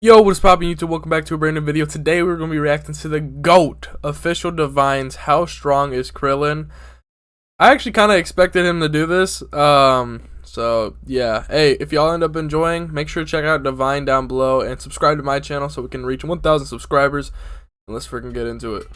Yo, what is poppin' YouTube? Welcome back to a brand new video. Today we're going to be reacting to the GOAT official divines. How strong is Krillin? I actually kind of expected him to do this. So yeah. Hey, if y'all end up enjoying, make sure to check out Divine down below and subscribe to my channel so we can reach 1,000 subscribers. And let's freaking get into it.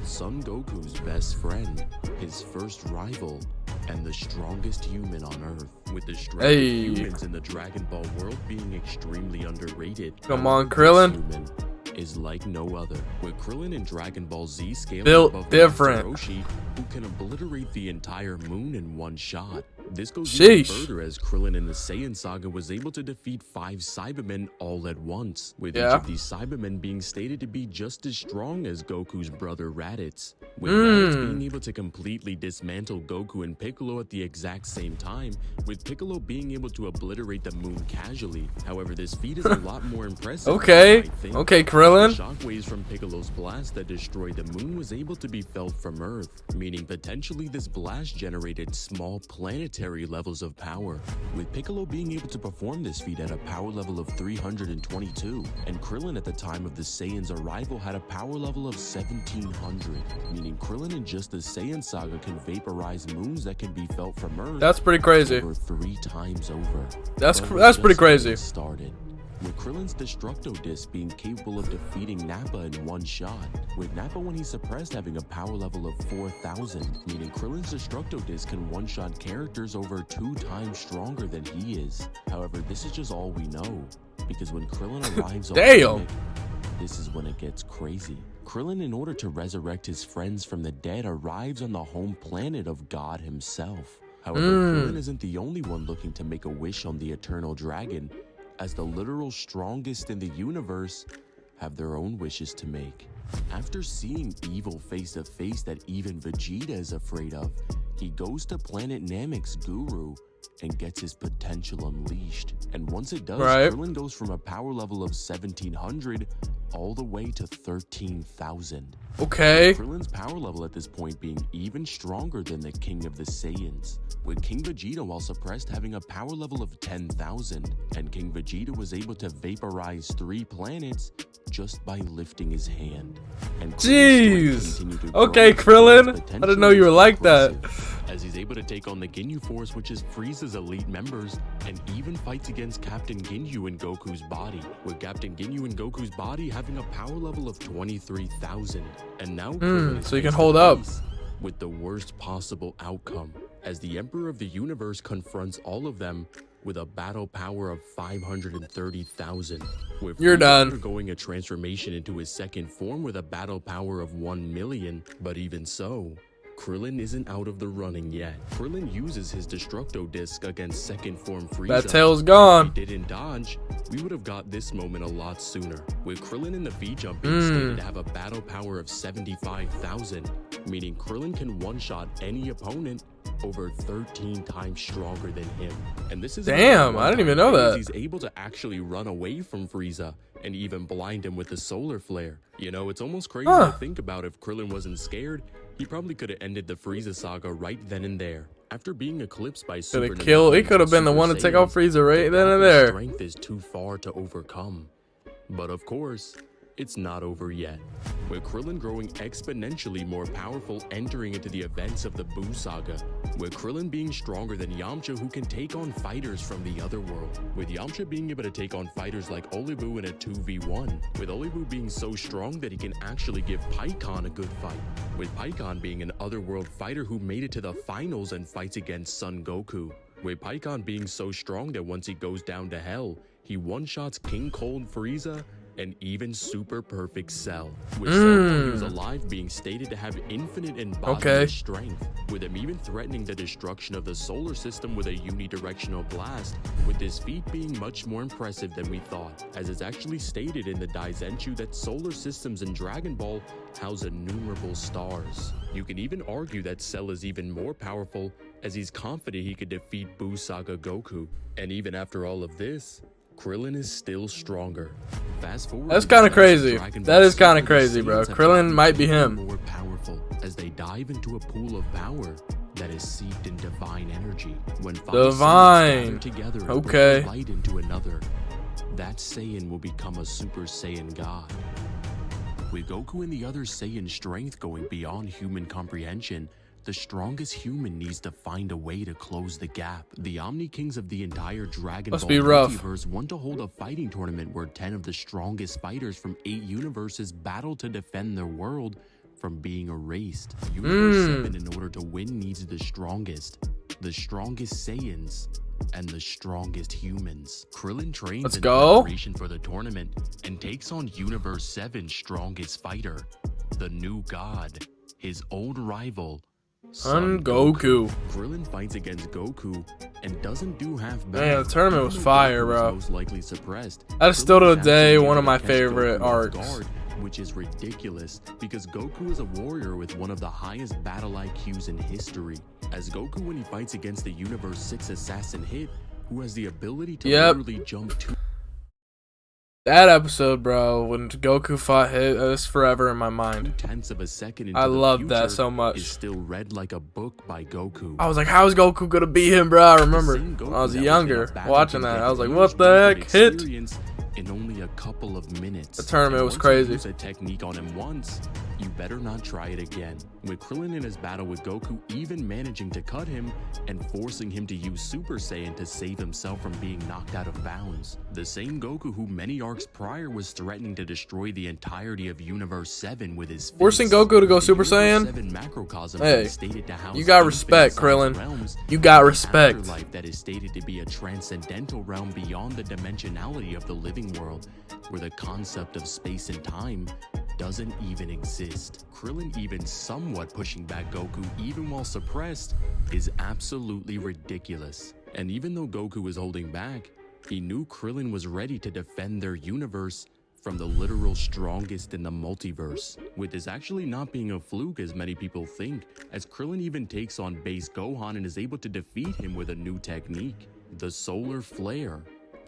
Son Goku's best friend, his first rival, and the strongest human on Earth. With the strength of humans in the Dragon Ball world being extremely underrated. Come on, Krillin. Human is like no other. With Krillin in Dragon Ball Z scaling built above different, Roshi, who can obliterate the entire moon in one shot. This goes even further as Krillin in the Saiyan saga was able to defeat 5 Cybermen all at once, with each of these Cybermen being stated to be just as strong as Goku's brother Raditz. With Raditz being able to completely dismantle Goku and Piccolo at the exact same time, with Piccolo being able to obliterate the moon casually. However, this feat is a lot more impressive. Okay, Krillin. The shockwaves from Piccolo's blast that destroyed the moon was able to be felt from Earth, meaning potentially this blast generated small planetary levels of power, with Piccolo being able to perform this feat at a power level of 322, and Krillin at the time of the Saiyan's arrival had a power level of 1700, meaning Krillin in just the Saiyan saga can vaporize moons that can be felt from Earth. That's pretty crazy. Over 3 times over. That's pretty crazy. Started. With Krillin's Destructo Disc being capable of defeating Nappa in one shot, with Nappa when he's suppressed having a power level of 4,000, meaning Krillin's Destructo Disc can one-shot characters over 2 times stronger than he is. However, this is just all we know, because when Krillin arrives on Earth, this is when it gets crazy. Krillin, in order to resurrect his friends from the dead, arrives on the home planet of God himself. However, Krillin isn't the only one looking to make a wish on the Eternal Dragon, as the literal strongest in the universe have their own wishes to make. After seeing evil face to face that even Vegeta is afraid of, he goes to planet Namek's guru and gets his potential unleashed. And once it does, Krillin goes from a power level of 1700 all the way to 13,000. Okay. Krillin's power level at this point being even stronger than the King of the Saiyans, with King Vegeta while suppressed having a power level of 10,000, and King Vegeta was able to vaporize 3 planets just by lifting his hand. And jeez. Okay, Krillin. I didn't know you were like that. As he's able to take on the Ginyu Force, which is Frieza's elite members, and even fights against Captain Ginyu in Goku's body, with Captain Ginyu in Goku's body having a power level of 23,000. And now so you can hold up with the worst possible outcome, as the Emperor of the Universe confronts all of them with a battle power of 530,000. You're done. Undergoing a transformation into his second form with a battle power of 1 million, but even so, Krillin isn't out of the running yet. Krillin uses his Destructo Disc against second form Frieza. That tail's gone. If he didn't dodge, we would have got this moment a lot sooner. With Krillin in the V-Jump being stated to have a battle power of 75,000, meaning Krillin can one-shot any opponent over 13 times stronger than him. And this is damn, I didn't even know that. He's able to actually run away from Frieza and even blind him with the solar flare. You know, it's almost crazy to think about. If Krillin wasn't scared, he probably could have ended the Frieza saga right then and there. After being eclipsed by Super Saiyan, he could have been the one to take out Frieza right then and there. Strength is too far to overcome. But of course, it's not over yet, with Krillin growing exponentially more powerful entering into the events of the Buu saga, with Krillin being stronger than Yamcha, who can take on fighters from the other world, with Yamcha being able to take on fighters like Olibu in a 2v1, with Olibu being so strong that he can actually give Pikkon a good fight, with Pikkon being an otherworld fighter who made it to the finals and fights against Son Goku, with Pikkon being so strong that once he goes down to hell, he one-shots King Cold Frieza and even Super Perfect Cell, with Cell when he was alive being stated to have infinite embodiment strength, with him even threatening the destruction of the solar system with a unidirectional blast, with this feat being much more impressive than we thought, as it's actually stated in the Daizenshuu that solar systems in Dragon Ball house innumerable stars. You can even argue that Cell is even more powerful, as he's confident he could defeat Buu Saga Goku. And even after all of this, Krillin is still stronger. Fast forward. That's kind of crazy. That is kind of crazy, bro. Krillin might be him. More powerful as they dive into a pool of power that is seeped in divine energy. When divine together, okay. light into another. that Saiyan will become a Super Saiyan God. With Goku and the other Saiyan strength going beyond human comprehension, the strongest human needs to find a way to close the gap. The Omni Kings of the entire Dragon Ball multiverse want to hold a fighting tournament where 10 of the strongest fighters from 8 universes battle to defend their world from being erased. Universe 7, in order to win, needs the strongest Saiyans, and the strongest humans. Krillin trains in preparation for the tournament and takes on Universe 7's strongest fighter, the new god, his old rival, Son Goku. Krillin fights against Goku and doesn't do half bad. Man, the tournament was fire, bro. Most likely suppressed. That's still to the day one of my favorite arcs. Which is ridiculous because Goku is a warrior with one of the highest battle IQs in history. As Goku, when he fights against the Universe 6 assassin Hit, who has the ability to literally jump to that episode, bro, when Goku fought Hit, that's forever in my mind. 0.2 of a second into I love that so much. Is still read like a book by Goku. I was like, how is Goku gonna beat him, bro? I remember when I was younger watching that. I was like, what the heck? Hit? In only a couple of minutes. The tournament was crazy. Use a technique on him once, you better not try it again. With Krillin in his battle with Goku even managing to cut him and forcing him to use Super Saiyan to save himself from being knocked out of bounds. The same Goku who many arcs prior was threatening to destroy the entirety of Universe 7 with his forcing Goku to go Super Saiyan? Hey, you got respect, Krillin. You got respect. Life that is stated to be a transcendental realm beyond the dimensionality of the living world, where the concept of space and time doesn't even exist. Krillin even somewhat pushing back Goku even while suppressed is absolutely ridiculous. And even though Goku was holding back, he knew Krillin was ready to defend their universe from the literal strongest in the multiverse, with this actually not being a fluke as many people think, as Krillin even takes on base Gohan and is able to defeat him with a new technique, the Solar Flare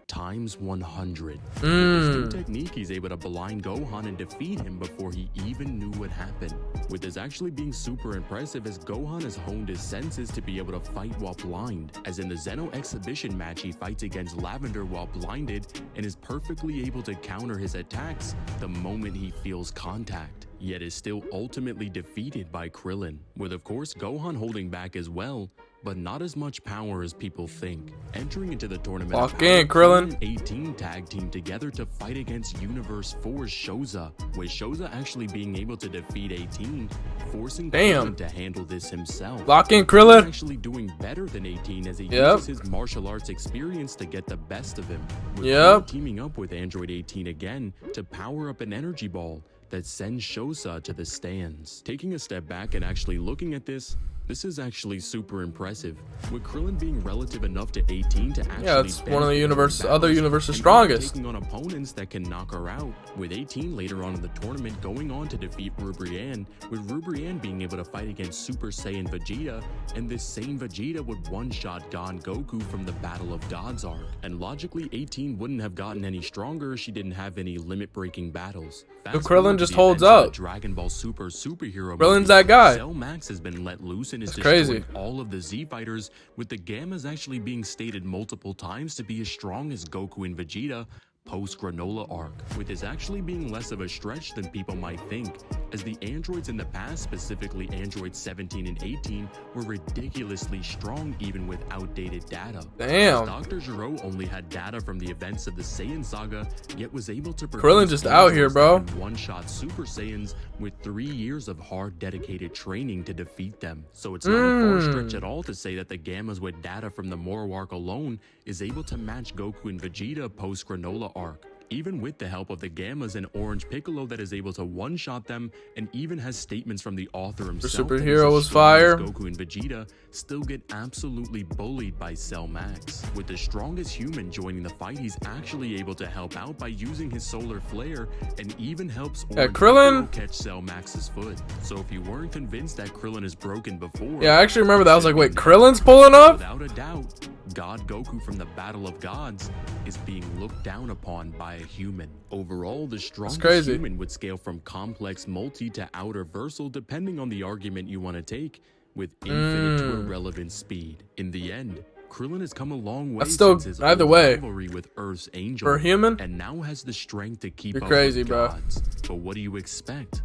times 100. With this new technique, he's able to blind Gohan and defeat him before he even knew what happened. With this actually being super impressive, as Gohan has honed his senses to be able to fight while blind, as in the Zeno exhibition match he fights against Lavender while blinded and is perfectly able to counter his attacks the moment he feels contact, yet is still ultimately defeated by Krillin, with of course Gohan holding back as well, but not as much power as people think. Entering into the tournament, Krillin 18 tag team together to fight against Universe 4's Shoza, with Shoza actually being able to defeat 18, forcing Krillin to handle this himself. Lock in, Krillin. Actually doing better than 18 as he uses his martial arts experience to get the best of him. With teaming up with Android 18 again to power up an energy ball that sends Shoza to the stands. Taking a step back and actually looking at this is actually super impressive, with Krillin being relative enough to 18 to actually it's one of the other universe's strongest. Taking on opponents that can knock her out, with 18 later on in the tournament going on to defeat Rubrian, with Rubrian being able to fight against Super Saiyan Vegeta, and this same Vegeta would one-shot God Goku from the Battle of Gods arc. And logically, 18 wouldn't have gotten any stronger if she didn't have any limit-breaking battles. Krillin just holds up. Dragon Ball superhero Krillin's that guy. Cell Max has been let loose and is crazy. destroying all of the Z fighters, with the Gammas actually being stated multiple times to be as strong as Goku and Vegeta post-Granola arc, with this actually being less of a stretch than people might think, as the androids in the past, specifically androids 17 and 18, were ridiculously strong even with outdated data. Damn. Dr. Gero only had data from the events of the Saiyan saga, yet was able to Krillin just out here, bro. One-shot Super Saiyans with 3 years of hard, dedicated training to defeat them. So it's not a far stretch at all to say that the Gammas with data from the Moro arc alone is able to match Goku and Vegeta post-Granola arc, even with the help of the Gammas and Orange Piccolo that is able to one-shot them, and even has statements from the author himself. The superhero was fire. Goku and Vegeta still get absolutely bullied by Cell Max. With the strongest human joining the fight, he's actually able to help out by using his solar flare, and even helps Orange Piccolo catch Cell Max's foot. So if you weren't convinced that Krillin is broken before, I actually remember that. I was like, wait, Krillin's pulling up? Without a doubt, God Goku from the Battle of Gods is being looked down upon by a human. Overall, the strongest human would scale from complex multi to outer versal, depending on the argument you want to take, with infinite to irrelevant speed. In the end, Krillin has come a long way That's still since his either old way. rivalry with Earth's Angel, For a human, and now has the strength to keep you're up crazy, with bro. gods. But what do you expect?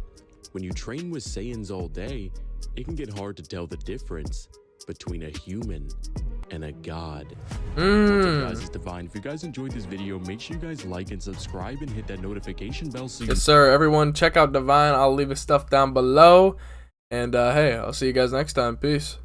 When you train with Saiyans all day, it can get hard to tell the difference between a human and a god. What's up, guys? It's Divine. If you guys enjoyed this video, make sure you guys like and subscribe and hit that notification bell so you... Yes, sir. Everyone, check out Divine. I'll leave his stuff down below. And, hey, I'll see you guys next time. Peace.